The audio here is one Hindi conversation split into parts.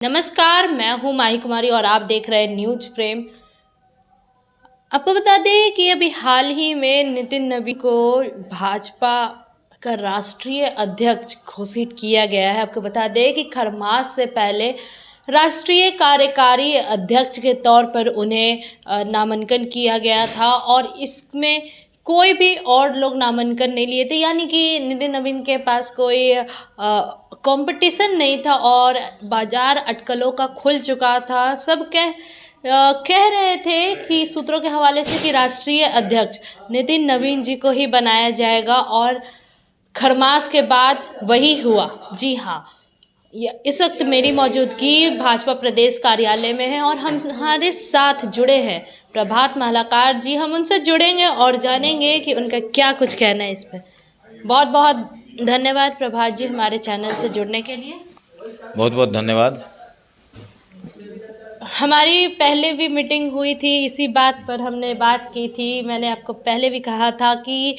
नमस्कार, मैं हूं माही कुमारी और आप देख रहे हैं न्यूज फ्रेम। आपको बता दें कि अभी हाल ही में नितिन नवीन को भाजपा का राष्ट्रीय अध्यक्ष घोषित किया गया है। आपको बता दें कि खरमास से पहले राष्ट्रीय कार्यकारी अध्यक्ष के तौर पर उन्हें नामांकन किया गया था और इसमें कोई भी और लोग नामांकन नहीं लिए थे, यानी कि नितिन नवीन के पास कोई कंपटीशन नहीं था और बाजार अटकलों का खुल चुका था। सब कह रहे थे कि सूत्रों के हवाले से कि राष्ट्रीय अध्यक्ष नितिन नवीन जी को ही बनाया जाएगा और खरमास के बाद वही हुआ। जी हाँ, इस वक्त मेरी मौजूदगी भाजपा प्रदेश कार्यालय में है और हम हमारे साथ जुड़े हैं प्रभात मालाकार जी। हम उनसे जुड़ेंगे और जानेंगे कि उनका क्या कुछ कहना है इस पर। बहुत बहुत धन्यवाद प्रभात जी हमारे चैनल से जुड़ने के लिए। बहुत बहुत धन्यवाद। हमारी पहले भी मीटिंग हुई थी, इसी बात पर हमने बात की थी। मैंने आपको पहले भी कहा था कि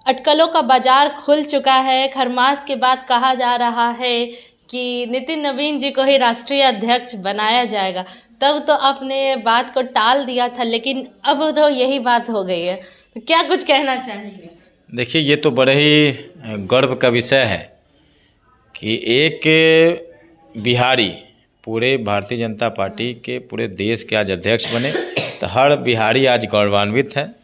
अटकलों का बाजार खुल चुका है। खरमास के बाद कहा जा रहा है कि नितिन नवीन जी को ही राष्ट्रीय अध्यक्ष बनाया जाएगा। तब तो आपने बात को टाल दिया था, लेकिन अब तो यही बात हो गई है। तो क्या कुछ कहना चाहेंगे? देखिए, ये तो बड़े ही गर्व का विषय है कि एक बिहारी पूरे भारतीय जनता पार्टी के पूरे देश के आज अध्यक्ष बने। तो हर बिहारी आज गौरवान्वित है,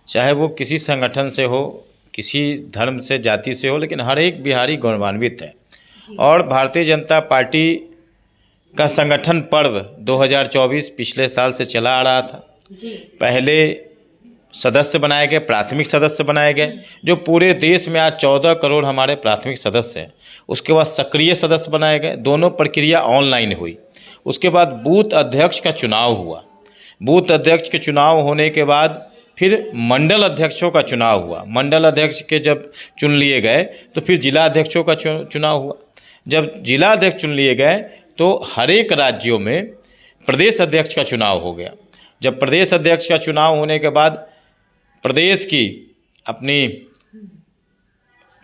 चाहे वो किसी संगठन से हो, किसी धर्म से, जाति से हो, लेकिन हर एक बिहारी गौरवान्वित है। और भारतीय जनता पार्टी का संगठन पर्व 2024 पिछले साल से चला आ रहा था। पहले सदस्य बनाए गए, प्राथमिक सदस्य बनाए गए, जो पूरे देश में आज 14 करोड़ हमारे प्राथमिक सदस्य हैं। उसके बाद सक्रिय सदस्य बनाए गए, दोनों प्रक्रिया ऑनलाइन हुई। उसके बाद बूथ अध्यक्ष का चुनाव हुआ। बूथ अध्यक्ष के चुनाव होने के बाद फिर मंडल अध्यक्षों का चुनाव हुआ। मंडल अध्यक्ष के जब चुन लिए गए तो फिर जिला अध्यक्षों का चुनाव हुआ। जब जिला अध्यक्ष चुन लिए गए तो हर एक राज्यों में प्रदेश अध्यक्ष का चुनाव हो गया। जब प्रदेश अध्यक्ष का चुनाव होने के बाद प्रदेश की अपनी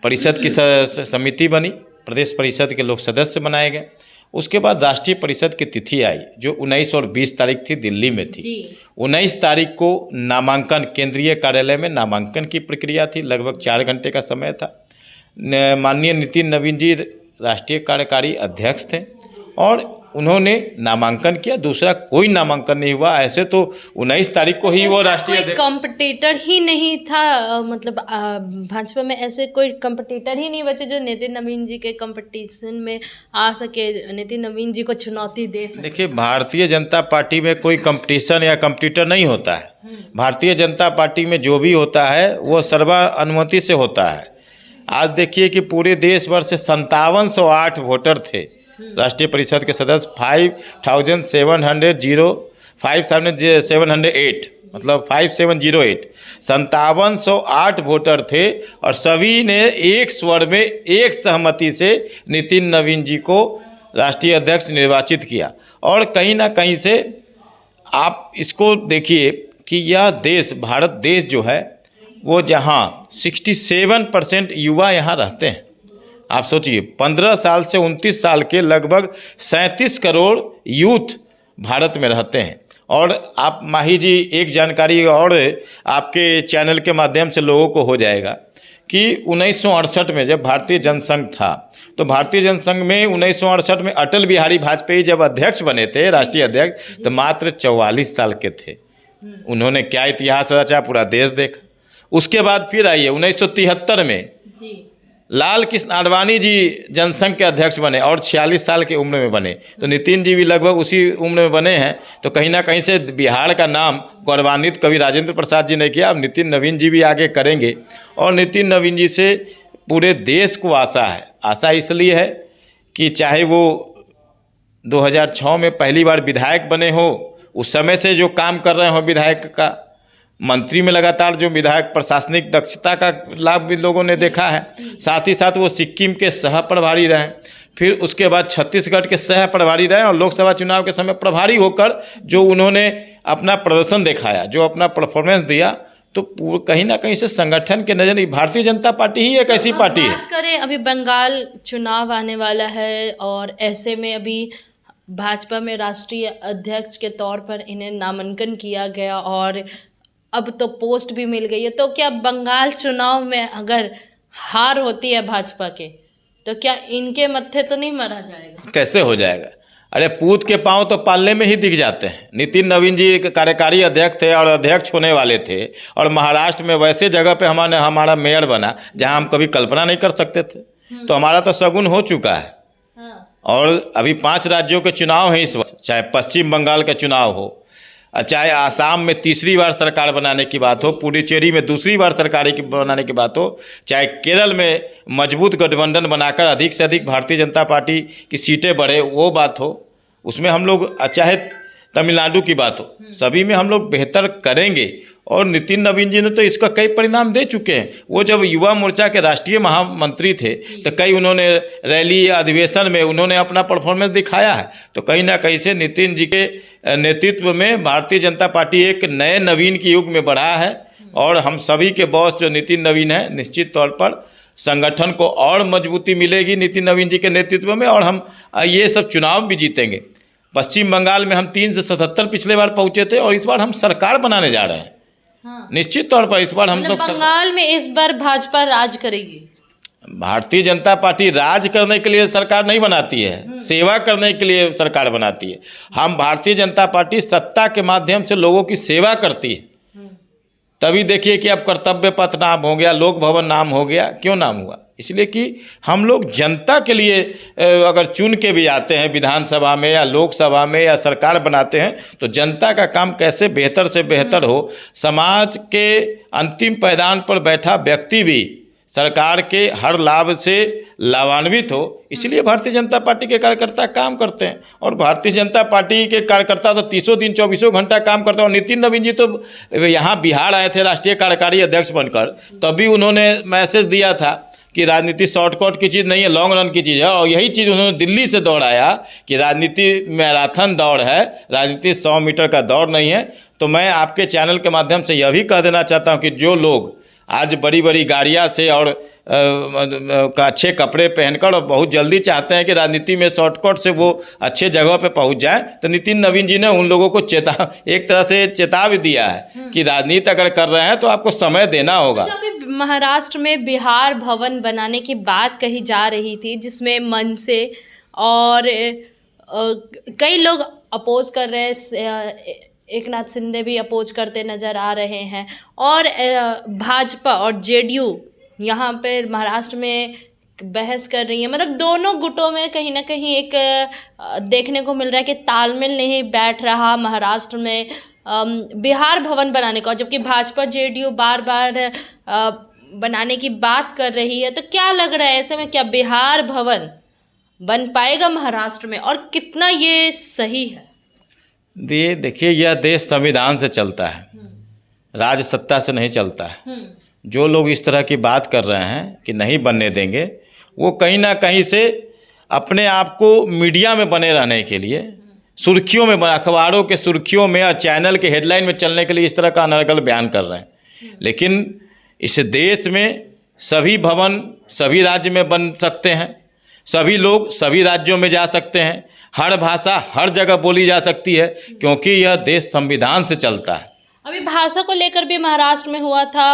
परिषद की समिति बनी, प्रदेश परिषद के लोग सदस्य बनाए गए। उसके बाद राष्ट्रीय परिषद की तिथि आई जो 19 और 20 तारीख थी, दिल्ली में थी। 19 तारीख को नामांकन, केंद्रीय कार्यालय में नामांकन की प्रक्रिया थी। लगभग 4 घंटे का समय था। माननीय नितिन नवीन जी राष्ट्रीय कार्यकारी अध्यक्ष थे और उन्होंने नामांकन किया। दूसरा कोई नामांकन नहीं हुआ। ऐसे तो 19 तारीख को ही वो राष्ट्रीय कंपटीटर ही नहीं था, मतलब भाजपा में ऐसे कोई कंपटीटर ही नहीं बचे जो नितिन नवीन जी के कंपटीशन में आ सके, नितिन नवीन जी को चुनौती दे सके। देखिए, भारतीय जनता पार्टी में कोई कंपटीशन या कंपटीटर नहीं होता है। भारतीय जनता पार्टी में जो भी होता है वो सर्वानुमति से होता है। आज देखिए कि पूरे देश भर से 5708 वोटर थे राष्ट्रीय परिषद के सदस्य। 5708 मतलब 5708 5708 वोटर थे और सभी ने एक स्वर में, एक सहमति से नितिन नवीन जी को राष्ट्रीय अध्यक्ष निर्वाचित किया। और कहीं ना कहीं से आप इसको देखिए कि यह देश, भारत देश जो है वो जहाँ 67% युवा यहाँ रहते हैं। आप सोचिए, 15 साल से 29 साल के लगभग 37 करोड़ यूथ भारत में रहते हैं। और आप माही जी, एक जानकारी और आपके चैनल के माध्यम से लोगों को हो जाएगा कि 1968 में जब भारतीय जनसंघ था, तो भारतीय जनसंघ में 1968 में अटल बिहारी वाजपेयी जब अध्यक्ष बने थे, राष्ट्रीय अध्यक्ष, तो मात्र 44 साल के थे। उन्होंने क्या इतिहास रचा, पूरा देश देखा। उसके बाद फिर आइए 1973 में लाल कृष्ण आडवाणी जी जनसंघ के अध्यक्ष बने और 46 साल की उम्र में बने। तो नितिन जी भी लगभग उसी उम्र में बने हैं। तो कहीं ना कहीं से बिहार का नाम गौरवान्वित कभी राजेंद्र प्रसाद जी ने किया, अब नितिन नवीन जी भी आगे करेंगे। और नितिन नवीन जी से पूरे देश को आशा है। आशा इसलिए है कि चाहे वो 2006 में पहली बार विधायक बने हो, उस समय से जो काम कर रहे हो विधायक का, मंत्री में लगातार जो विधायक, प्रशासनिक दक्षता का लाभ भी लोगों ने देखा है। साथ ही साथ वो सिक्किम के सह प्रभारी रहे, फिर उसके बाद छत्तीसगढ़ के सह प्रभारी रहे और लोकसभा चुनाव के समय प्रभारी होकर जो उन्होंने अपना प्रदर्शन दिखाया, जो अपना परफॉर्मेंस दिया, तो कहीं ना कहीं से संगठन के नजर भारतीय जनता पार्टी ही एक ऐसी पार्टी है। बात करें, अभी बंगाल चुनाव आने वाला है और ऐसे में अभी भाजपा में राष्ट्रीय अध्यक्ष के तौर पर इन्हें नामांकन किया गया और अब तो पोस्ट भी मिल गई है, तो क्या बंगाल चुनाव में अगर हार होती है भाजपा के तो क्या इनके मत्थे तो नहीं मरा जाएगा? कैसे हो जाएगा? अरे पूत के पांव तो पालने में ही दिख जाते हैं। नितिन नवीन जी कार्यकारी अध्यक्ष थे और अध्यक्ष होने वाले थे, और महाराष्ट्र में वैसे जगह पे हमारा मेयर बना जहां हम कभी कल्पना नहीं कर सकते थे। तो हमारा तो शगुन हो चुका है। और अभी 5 राज्यों के चुनाव हैं इस वक्त, चाहे पश्चिम बंगाल का चुनाव हो, चाहे आसाम में तीसरी बार सरकार बनाने की बात हो, पुडुचेरी में दूसरी बार सरकार बनाने की बात हो, चाहे केरल में मजबूत गठबंधन बनाकर अधिक से अधिक भारतीय जनता पार्टी की सीटें बढ़े वो बात हो, उसमें हम लोग, चाहे तमिलनाडु की बात हो, सभी में हम लोग बेहतर करेंगे। और नितिन नवीन जी ने तो इसका कई परिणाम दे चुके हैं। वो जब युवा मोर्चा के राष्ट्रीय महामंत्री थे तो कई उन्होंने रैली अधिवेशन में उन्होंने अपना परफॉर्मेंस दिखाया है। तो कहीं ना कहीं से नितिन जी के नेतृत्व में भारतीय जनता पार्टी एक नए नवीन के युग में बढ़ा है। और हम सभी के बॉस जो नितिन नवीन है, निश्चित तौर पर संगठन को और मजबूती मिलेगी नितिन नवीन जी के नेतृत्व में, और हम ये सब चुनाव भी जीतेंगे। पश्चिम बंगाल में हम 3 से 77 पिछले बार पहुँचे थे, और इस बार हम सरकार बनाने जा रहे हैं। निश्चित तौर पर इस बार हम लोग बंगाल में इस बार भाजपा राज करेगी। भारतीय जनता पार्टी राज करने के लिए सरकार नहीं बनाती है, सेवा करने के लिए सरकार बनाती है। हम भारतीय जनता पार्टी सत्ता के माध्यम से लोगों की सेवा करती है। तभी देखिए कि अब कर्तव्य पथ नाम हो गया, लोक भवन नाम हो गया। क्यों नाम हुआ? इसलिए कि हम लोग जनता के लिए अगर चुन के भी आते हैं विधानसभा में या लोकसभा में या सरकार बनाते हैं, तो जनता का काम कैसे बेहतर से बेहतर हो, समाज के अंतिम पायदान पर बैठा व्यक्ति भी सरकार के हर लाभ से लाभान्वित हो, इसलिए भारतीय जनता पार्टी के कार्यकर्ता काम करते हैं। और भारतीय जनता पार्टी के कार्यकर्ता तो 30 दिन 24 घंटा काम करते हैं। और नितिन नवीन जी तो यहाँ बिहार आए थे राष्ट्रीय कार्यकारी अध्यक्ष बनकर, तभी उन्होंने मैसेज दिया था कि राजनीति शॉर्टकट की चीज़ नहीं है, लॉन्ग रन की चीज़ है। और यही चीज़ उन्होंने दिल्ली से दौड़ाया कि राजनीति मैराथन दौड़ है, राजनीति 100 मीटर का दौड़ नहीं है। तो मैं आपके चैनल के माध्यम से यह भी कह देना चाहता हूं कि जो लोग आज बड़ी बड़ी गाड़ियां से और अच्छे कपड़े पहनकर और बहुत जल्दी चाहते हैं कि राजनीति में शॉर्टकट से वो अच्छे जगह पे पहुंच जाए, तो नितिन नवीन जी ने उन लोगों को एक तरह से चेता भी दिया है कि राजनीति अगर कर रहे हैं तो आपको समय देना होगा। महाराष्ट्र में बिहार भवन बनाने की बात कही जा रही थी, जिसमें मन से और कई लोग अपोज कर रहे हैं, एकनाथ शिंदे भी अपोज करते नज़र आ रहे हैं, और भाजपा और जेडीयू यहाँ पर महाराष्ट्र में बहस कर रही है। मतलब दोनों गुटों में कहीं ना कहीं एक देखने को मिल रहा है कि तालमेल नहीं बैठ रहा महाराष्ट्र में बिहार भवन बनाने का, जबकि भाजपा जेडीयू बार बार बनाने की बात कर रही है। तो क्या लग रहा है ऐसे में, क्या बिहार भवन बन पाएगा महाराष्ट्र में, और कितना ये सही है? देखिए, यह देश संविधान से चलता है, राज सत्ता से नहीं चलता है। जो लोग इस तरह की बात कर रहे हैं कि नहीं बनने देंगे, वो कहीं ना कहीं से अपने आप को मीडिया में बने रहने के लिए, सुर्खियों में, अखबारों के सुर्खियों में और चैनल के हेडलाइन में चलने के लिए इस तरह का अनर्गल बयान कर रहे हैं। लेकिन इस देश में सभी भवन सभी राज्य में बन सकते हैं, सभी लोग सभी राज्यों में जा सकते हैं, हर भाषा हर जगह बोली जा सकती है, क्योंकि यह देश संविधान से चलता है। अभी भाषा को लेकर भी महाराष्ट्र में हुआ था,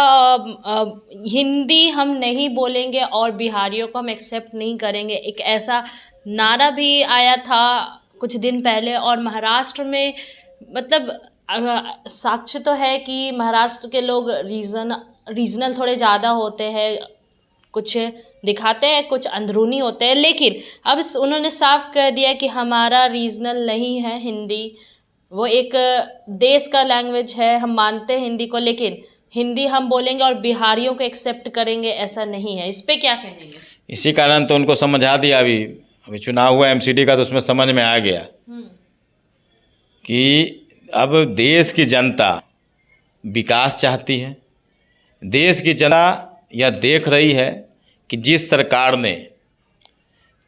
हिंदी हम नहीं बोलेंगे और बिहारियों को हम एक्सेप्ट नहीं करेंगे, एक ऐसा नारा भी आया था कुछ दिन पहले। और महाराष्ट्र में मतलब साक्ष्य तो है कि महाराष्ट्र के लोग रीजनल थोड़े ज़्यादा होते हैं, कुछ दिखाते हैं, कुछ अंदरूनी होते हैं। लेकिन अब उन्होंने साफ कह दिया कि हमारा रीजनल नहीं है हिंदी, वो एक देश का लैंग्वेज है, हम मानते हैं हिंदी को, लेकिन हिंदी हम बोलेंगे और बिहारियों को एक्सेप्ट करेंगे, ऐसा नहीं है। इस पे क्या कहेंगे? इसी कारण तो उनको समझा दिया। अभी चुनाव हुआ एमसीडी का, तो उसमें समझ में आ गया कि अब देश की जनता विकास चाहती है। देश की जनता यह देख रही है कि जिस सरकार ने,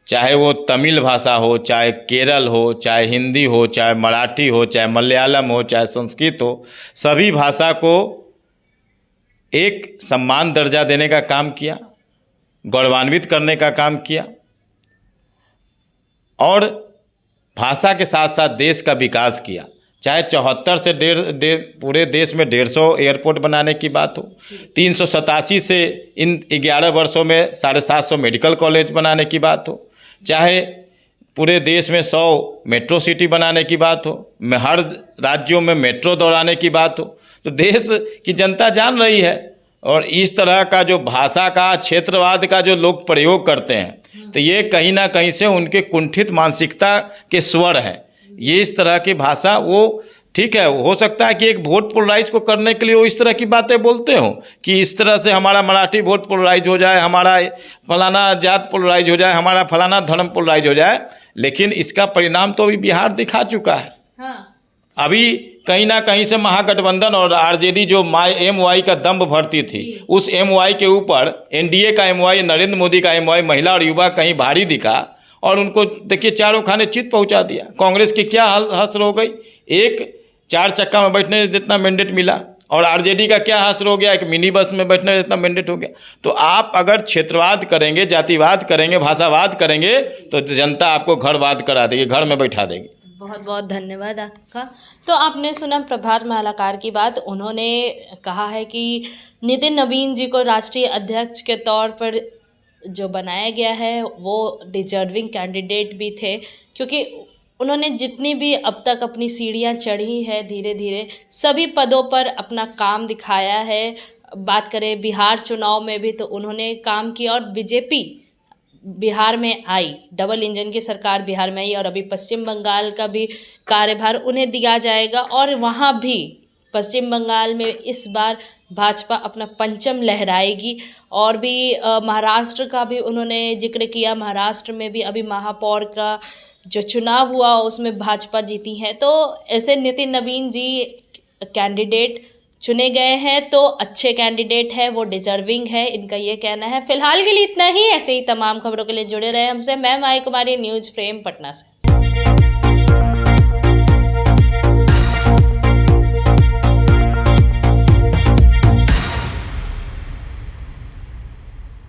चाहे वो तमिल भाषा हो, चाहे केरल हो, चाहे हिंदी हो, चाहे मराठी हो, चाहे मलयालम हो, चाहे संस्कृत हो, सभी भाषा को एक सम्मान दर्जा देने का काम किया, गौरवान्वित करने का काम किया। और भाषा के साथ साथ देश का विकास किया। चाहे 74 से पूरे देश में 150 एयरपोर्ट बनाने की बात हो, 387 से इन 11 वर्षों में 750 मेडिकल कॉलेज बनाने की बात हो, चाहे पूरे देश में 100 मेट्रो सिटी बनाने की बात हो, हर राज्यों में मेट्रो दौड़ाने की बात हो, तो देश की जनता जान रही है। और इस तरह का जो भाषा का क्षेत्रवाद का जो लोग प्रयोग करते हैं, तो ये कहीं ना कहीं से उनके कुंठित मानसिकता के स्वर हैं। ये इस तरह की भाषा, वो ठीक है, हो सकता है कि एक वोट पोलराइज को करने के लिए वो इस तरह की बातें बोलते हों कि इस तरह से हमारा मराठी वोट पोलराइज हो जाए, हमारा फलाना जात पोलराइज हो जाए, हमारा फलाना धर्म पोलराइज हो जाए, लेकिन इसका परिणाम तो अभी बिहार दिखा चुका है। हाँ। अभी कहीं ना कहीं से महागठबंधन और आरजेडी जो MY का दम्भ भरती थी, उस MY के ऊपर NDA का MY, नरेंद्र मोदी का MY, महिला और युवा कहीं भारी दिखा और उनको देखिए चारों खाने चित पहुंचा दिया। कांग्रेस की क्या हसर हो गई, एक 4 चक्का में बैठने जितना मैंडेट मिला, और आरजेडी का क्या हासिल हो गया, एक मिनी बस में बैठने जितना मैंडेट हो गया। तो आप अगर क्षेत्रवाद करेंगे, जातिवाद करेंगे, भाषावाद करेंगे, तो जनता आपको घरवाद करा देगी, घर में बैठा देगी। बहुत बहुत धन्यवाद आपका। तो आपने सुना प्रभात मालाकार की बात। उन्होंने कहा है कि नितिन नवीन जी को राष्ट्रीय अध्यक्ष के तौर पर जो बनाया गया है वो डिजर्विंग कैंडिडेट भी थे, क्योंकि उन्होंने जितनी भी अब तक अपनी सीढ़ियां चढ़ी है, धीरे धीरे सभी पदों पर अपना काम दिखाया है। बात करें बिहार चुनाव में भी तो उन्होंने काम किया, और बीजेपी बिहार में आई, डबल इंजन की सरकार बिहार में आई, और अभी पश्चिम बंगाल का भी कार्यभार उन्हें दिया जाएगा। और वहाँ भी पश्चिम बंगाल में इस बार भाजपा अपना परचम लहराएगी। और भी महाराष्ट्र का भी उन्होंने जिक्र किया, महाराष्ट्र में भी अभी महापौर का जो चुनाव हुआ उसमें भाजपा जीती है। तो ऐसे नितिन नवीन जी कैंडिडेट चुने गए हैं, तो अच्छे कैंडिडेट है, वो डिजर्विंग है, इनका ये कहना है। फिलहाल के लिए इतना ही। ऐसे ही तमाम खबरों के लिए जुड़े रहे हमसे। मैं माही कुमारी, न्यूज़ फ्रेम पटना से।